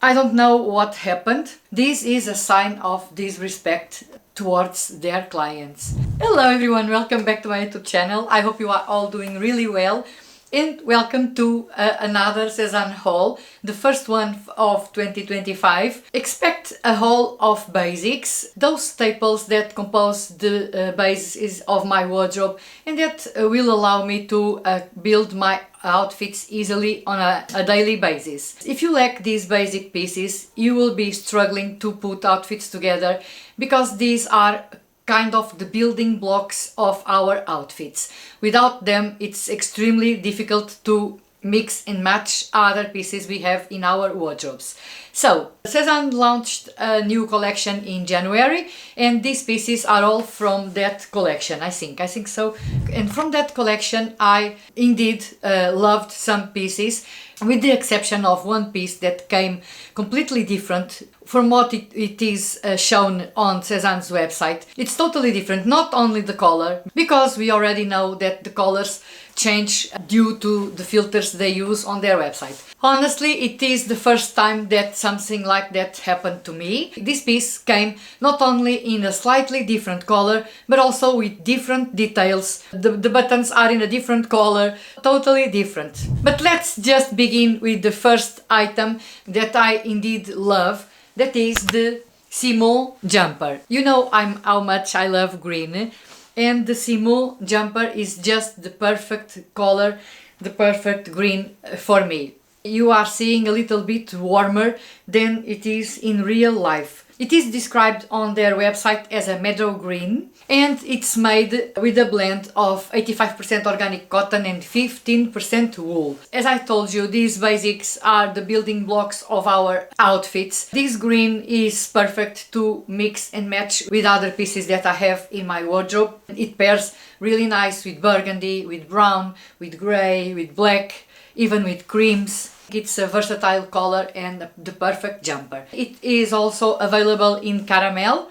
I don't know what happened. This is a sign of disrespect towards their clients. Hello everyone, welcome back to my YouTube channel. I hope you are all doing really well. And welcome to another Sezane haul, the first one of 2025. Expect a haul of basics, those staples that compose the basis of my wardrobe and that will allow me to build my outfits easily on a daily basis. If you lack these basic pieces, you will be struggling to put outfits together because these are kind of the building blocks of our outfits. Without them, it's extremely difficult to mix and match other pieces we have in our wardrobes. So, Sezane launched a new collection in January and these pieces are all from that collection, I think so. And from that collection I indeed loved some pieces, with the exception of one piece that came completely different from what it is shown on Sezane's website. It's totally different, not only the color, because we already know that the colors change due to the filters they use on their website. Honestly, it is the first time that something like that happened to me. This piece came not only in a slightly different color, but also with different details. The buttons are in a different color, totally different. But let's just begin with the first item that I indeed love. That is the Simo Jumper. You know how much I love green, and the Simo Jumper is just the perfect color, the perfect green for me. You are seeing a little bit warmer than it is in real life. It is described on their website as a meadow green and it's made with a blend of 85% organic cotton and 15% wool. As I told you, these basics are the building blocks of our outfits. This green is perfect to mix and match with other pieces that I have in my wardrobe. It pairs really nice with burgundy, with brown, with grey, with black, even with creams. It's a versatile color and the perfect jumper. It is also available in caramel,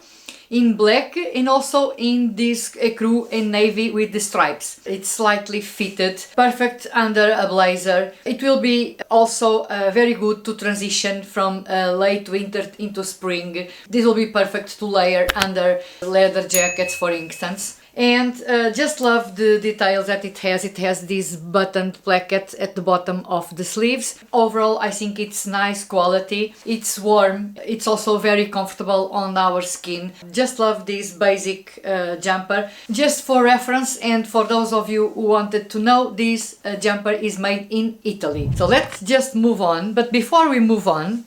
in black and also in this ecru and navy with the stripes. It's slightly fitted, perfect under a blazer. It will be also very good to transition from late winter into spring. This will be perfect to layer under leather jackets, for instance. And just love the details that it has. It has this buttoned placket at the bottom of the sleeves. Overall, I think it's nice quality. It's warm. It's also very comfortable on our skin. Just love this basic jumper. Just for reference and for those of you who wanted to know, this jumper is made in Italy. So let's just move on. But before we move on,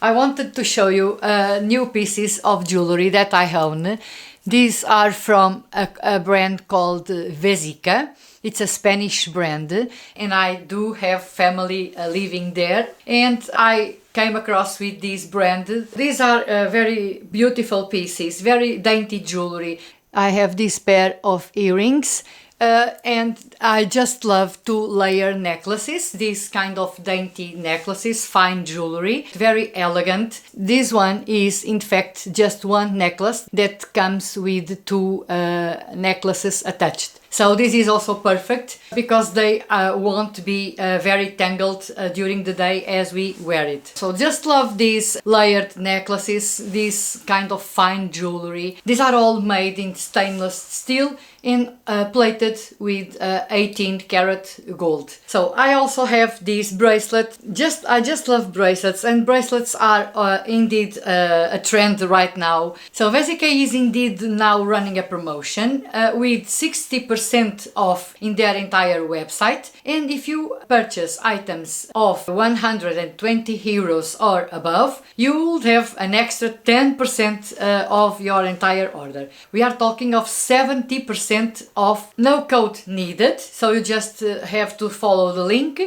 I wanted to show you new pieces of jewelry that I own. These are from a brand called Vesica. It's a Spanish brand and I do have family living there and I came across with this brand. These are very beautiful pieces, very dainty jewelry. I have this pair of earrings and I just love to layer necklaces, these kind of dainty necklaces, fine jewelry, very elegant. This one is in fact just one necklace that comes with two necklaces attached. So this is also perfect because they won't be very tangled during the day as we wear it. So just love these layered necklaces, this kind of fine jewelry. These are all made in stainless steel and plated with 18 karat gold. So I also have this bracelet. I just love bracelets, and bracelets are indeed a trend right now. So Vesica is indeed now running a promotion with 60% off in their entire website, and if you purchase items of 120 euros or above, you will have an extra 10% of your entire order. We are talking of 70% off, no code needed, so you just have to follow the link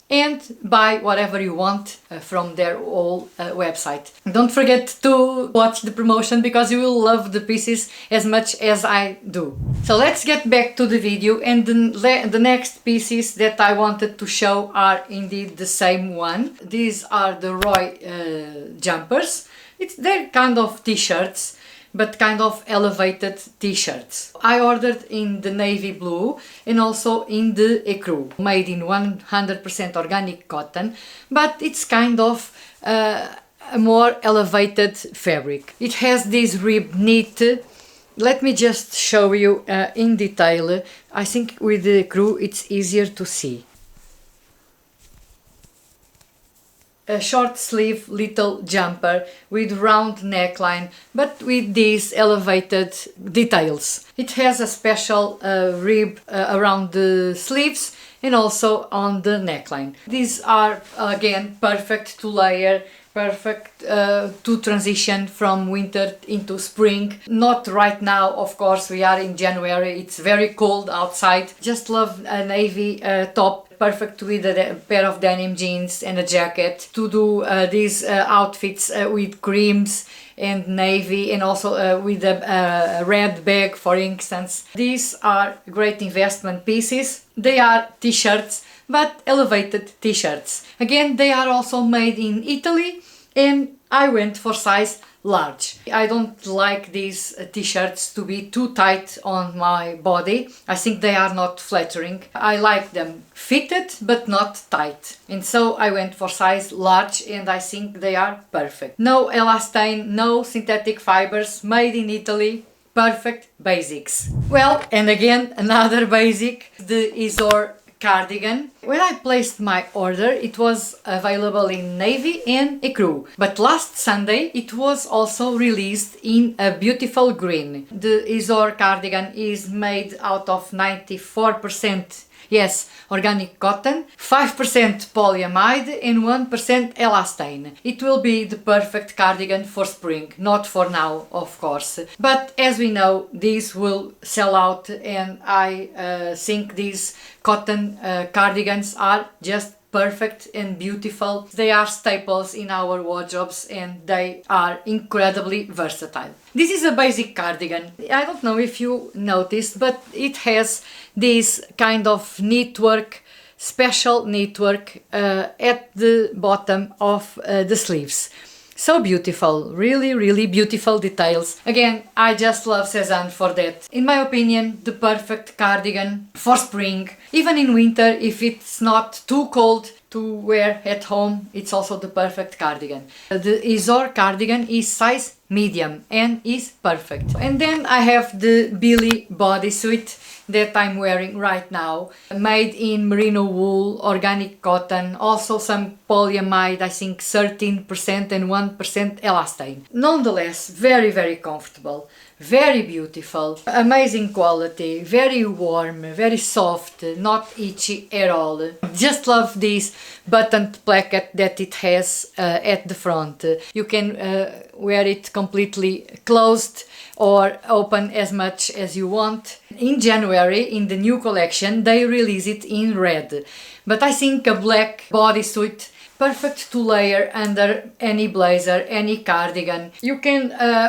and buy whatever you want from their whole website. Don't forget to watch the promotion because you will love the pieces as much as I do. So let's get back to the video, and the next pieces that I wanted to show are indeed the same one. These are the Roy jumpers. They're kind of t-shirts, but kind of elevated t-shirts. I ordered in the navy blue and also in the ecru, made in 100% organic cotton, but it's kind of a more elevated fabric. It has this rib knit. Let me just show you in detail. I think with the crew it's easier to see. A short sleeve little jumper with round neckline, but with these elevated details. It has a special rib around the sleeves and also on the neckline. These are again perfect to layer, perfect to transition from winter into spring. Not right now, of course, we are in January, it's very cold outside. Just love a navy top, perfect with a pair of denim jeans and a jacket to do these outfits with creams and navy, and also with a red bag, for instance. These are great investment pieces. They are t-shirts, but elevated t-shirts. Again, they are also made in Italy, and I went for size large. I don't like these t-shirts to be too tight on my body. I think they are not flattering. I like them fitted but not tight, and so I went for size large, and I think they are perfect. No elastane, no synthetic fibers, made in Italy. Perfect basics. Well, and again another basic, the Isabel Cardigan. When I placed my order, it was available in navy and ecru, but last Sunday it was also released in a beautiful green. The Isabel Cardigan is made out of 94% organic cotton, 5% polyamide and 1% elastane. It will be the perfect cardigan for spring, not for now, of course. But as we know, these will sell out, and I think these cotton cardigans are just perfect and beautiful. They are staples in our wardrobes, and they are incredibly versatile. This is a basic cardigan. I don't know if you noticed, but it has this kind of knitwork, special knitwork at the bottom of the sleeves. So beautiful, really, really beautiful details. Again, I just love Sezane for that. In my opinion, the perfect cardigan for spring. Even in winter, if it's not too cold to wear at home, it's also the perfect cardigan. The Isabel cardigan is size medium and is perfect. And then I have the Billy bodysuit that I'm wearing right now, made in merino wool, organic cotton, also some polyamide, I think 13% and 1% elastane. Nonetheless, very, very comfortable, very beautiful, amazing quality, very warm, very soft, not itchy at all. Just love this buttoned placket that it has at the front. You can wear it completely closed or open as much as you want. In January, in the new collection, they release it in red. But I think a black bodysuit, perfect to layer under any blazer, any cardigan. You can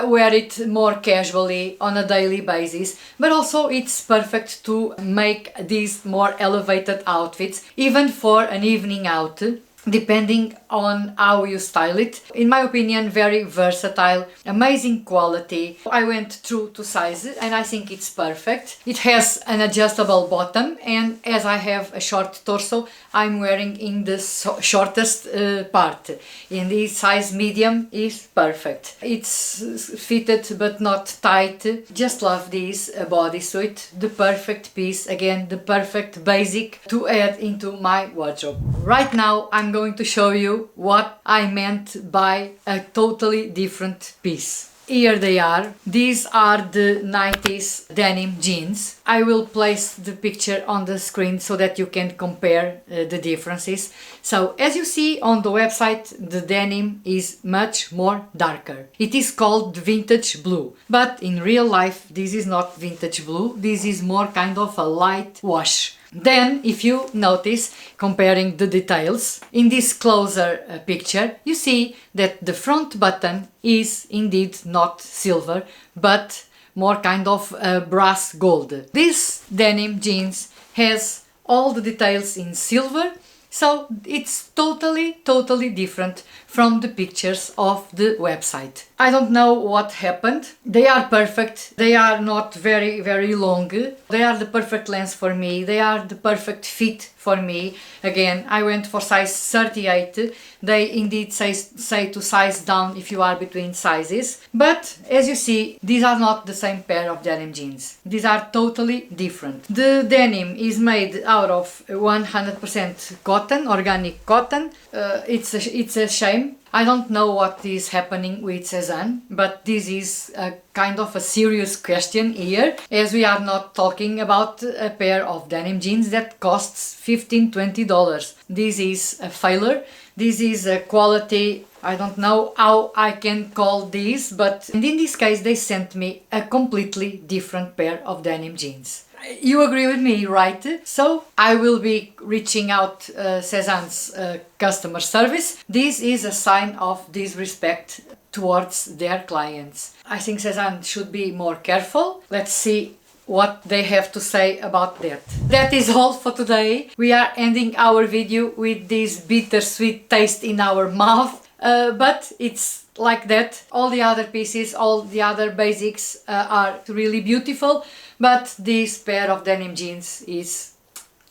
wear it more casually on a daily basis, but also it's perfect to make these more elevated outfits, even for an evening out, depending on how you style it. In my opinion, very versatile, amazing quality. I went through to size and I think it's perfect. It has an adjustable bottom, and as I have a short torso, I'm wearing in the shortest part. In the size medium is perfect. It's fitted but not tight. Just love this bodysuit. The perfect piece, again, the perfect basic to add into my wardrobe. Right now I'm going to show you what I meant by a totally different piece. Here they are. These are the 90s denim jeans. I will place the picture on the screen so that you can compare the differences. So as you see on the website, the denim is much more darker. It is called vintage blue, but in real life this is not vintage blue. This is more kind of a light wash. Then, if you notice, comparing the details, in this closer picture, you see that the front button is indeed not silver, but more kind of brass gold. This denim jeans has all the details in silver, so it's totally different from the pictures of the website. I don't know what happened. They are perfect. They are not very long. They are the perfect length for me. They are the perfect fit for me. Again, I went for size 38. They indeed say to size down if you are between sizes. But as you see, these are not the same pair of denim jeans. These are totally different. The denim is made out of 100% cotton, organic cotton. It's a shame. I don't know what is happening with Sezane, but this is a kind of a serious question here, as we are not talking about a pair of denim jeans that costs $15-20. This is a failure. This is a quality, I don't know how I can call this, but in this case they sent me a completely different pair of denim jeans. You agree with me, right? So I will be reaching out Sezane's customer service. This is a sign of disrespect towards their clients. I think Sezane should be more careful. Let's see what they have to say about that. That is all for today. We are ending our video with this bittersweet taste in our mouth, but it's like that. All the other pieces, all the other basics are really beautiful, but this pair of denim jeans is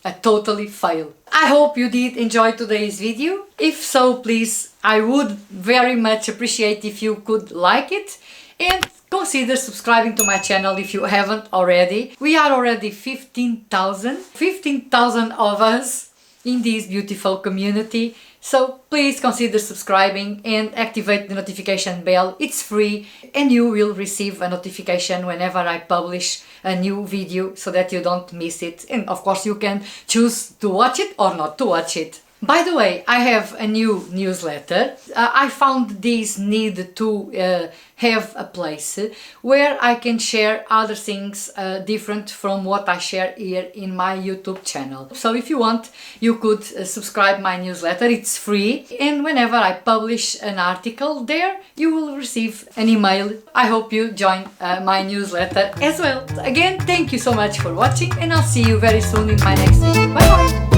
a totally fail. I hope you did enjoy today's video. If so, please, I would very much appreciate if you could like it and consider subscribing to my channel if you haven't already. We are already 15,000 of us in this beautiful community. So please consider subscribing and activate the notification bell. It's free and you will receive a notification whenever I publish a new video so that you don't miss it. And of course you can choose to watch it or not to watch it. By the way, I have a new newsletter. I found this need to have a place where I can share other things different from what I share here in my YouTube channel. So if you want, you could subscribe my newsletter. It's free, and whenever I publish an article there, you will receive an email. I hope you join my newsletter as well. Again, thank you so much for watching, and I'll see you very soon in my next video. Bye bye!